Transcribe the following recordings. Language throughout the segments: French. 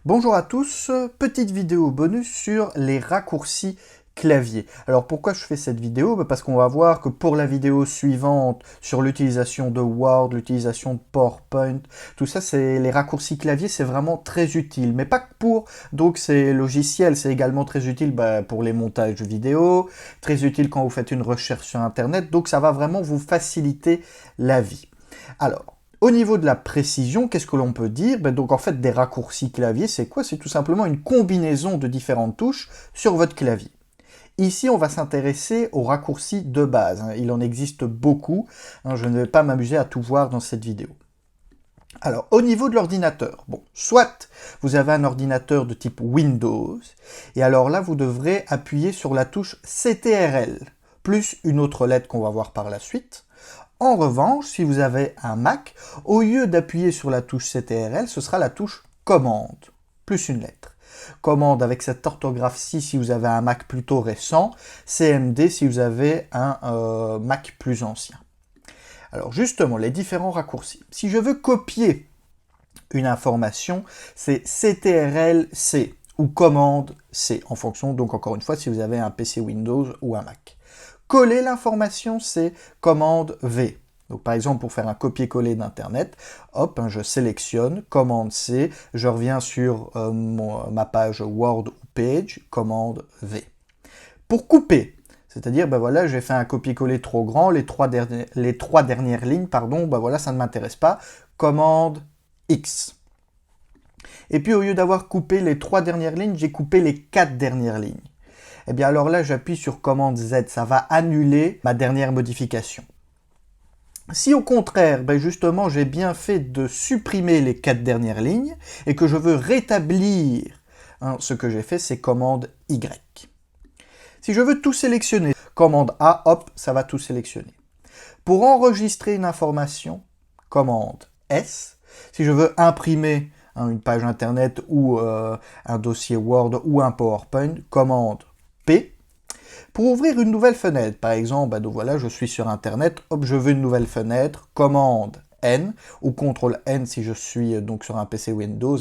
Bonjour à tous, petite vidéo bonus sur les raccourcis clavier. Alors pourquoi je fais cette vidéo? Parce qu'on va voir que pour la vidéo suivante sur l'utilisation de Word, l'utilisation de PowerPoint, tout ça, c'est les raccourcis clavier, c'est vraiment très utile. Mais pas que pour donc ces logiciels, c'est également très utile pour les montages vidéo, très utile quand vous faites une recherche sur Internet. Donc ça va vraiment vous faciliter la vie. Alors, au niveau de la précision, qu'est-ce que l'on peut dire? Donc en fait, des raccourcis clavier, c'est quoi? C'est tout simplement une combinaison de différentes touches sur votre clavier. Ici, on va s'intéresser aux raccourcis de base. Il en existe beaucoup. Je ne vais pas m'amuser à tout voir dans cette vidéo. Alors, au niveau de l'ordinateur, soit vous avez un ordinateur de type Windows, et alors là, vous devrez appuyer sur la touche CTRL, plus une autre lettre qu'on va voir par la suite. En revanche, si vous avez un Mac, au lieu d'appuyer sur la touche CTRL, ce sera la touche commande, plus une lettre. Commande avec cette orthographe-ci si vous avez un Mac plutôt récent, CMD si vous avez un Mac plus ancien. Alors justement, les différents raccourcis. Si je veux copier une information, c'est CTRL-C ou commande C, en fonction, donc encore une fois, si vous avez un PC Windows ou un Mac. Coller l'information, c'est commande V. Donc par exemple, pour faire un copier-coller d'Internet, hop, je sélectionne, commande C, je reviens sur ma page Word ou Page, commande V. Pour couper, c'est-à-dire, voilà, j'ai fait un copier-coller trop grand, les trois dernières lignes, voilà, ça ne m'intéresse pas, commande X. Et puis au lieu d'avoir coupé les 3 dernières lignes, j'ai coupé les 4 dernières lignes. Et bien alors là, j'appuie sur commande Z, ça va annuler ma dernière modification. Si au contraire, justement, j'ai bien fait de supprimer les 4 dernières lignes et que je veux rétablir ce que j'ai fait, c'est commande Y. Si je veux tout sélectionner, commande A, hop, ça va tout sélectionner. Pour enregistrer une information, commande S. Si je veux imprimer une page internet ou un dossier Word ou un PowerPoint, commande P. Pour ouvrir une nouvelle fenêtre, par exemple, donc voilà, je suis sur Internet, hop, je veux une nouvelle fenêtre, commande N, ou CTRL N si je suis donc sur un PC Windows.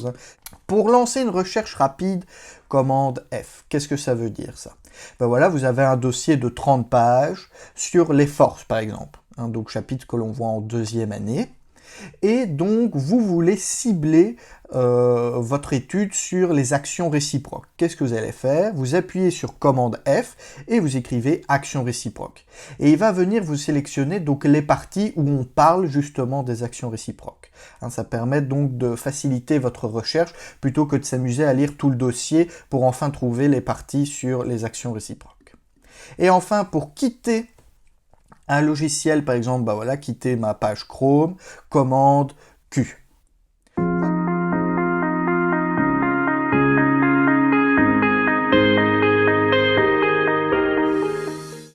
Pour lancer une recherche rapide, commande F. Qu'est-ce que ça veut dire ça? Voilà, vous avez un dossier de 30 pages sur les forces, par exemple. Donc chapitre que l'on voit en 2e année. Et donc, vous voulez cibler votre étude sur les actions réciproques. Qu'est-ce que vous allez faire? Vous appuyez sur commande F et vous écrivez action réciproque. Et il va venir vous sélectionner donc les parties où on parle justement des actions réciproques. Ça permet donc de faciliter votre recherche plutôt que de s'amuser à lire tout le dossier pour enfin trouver les parties sur les actions réciproques. Et enfin, pour quitter un logiciel, par exemple, quitter ma page Chrome, commande Q.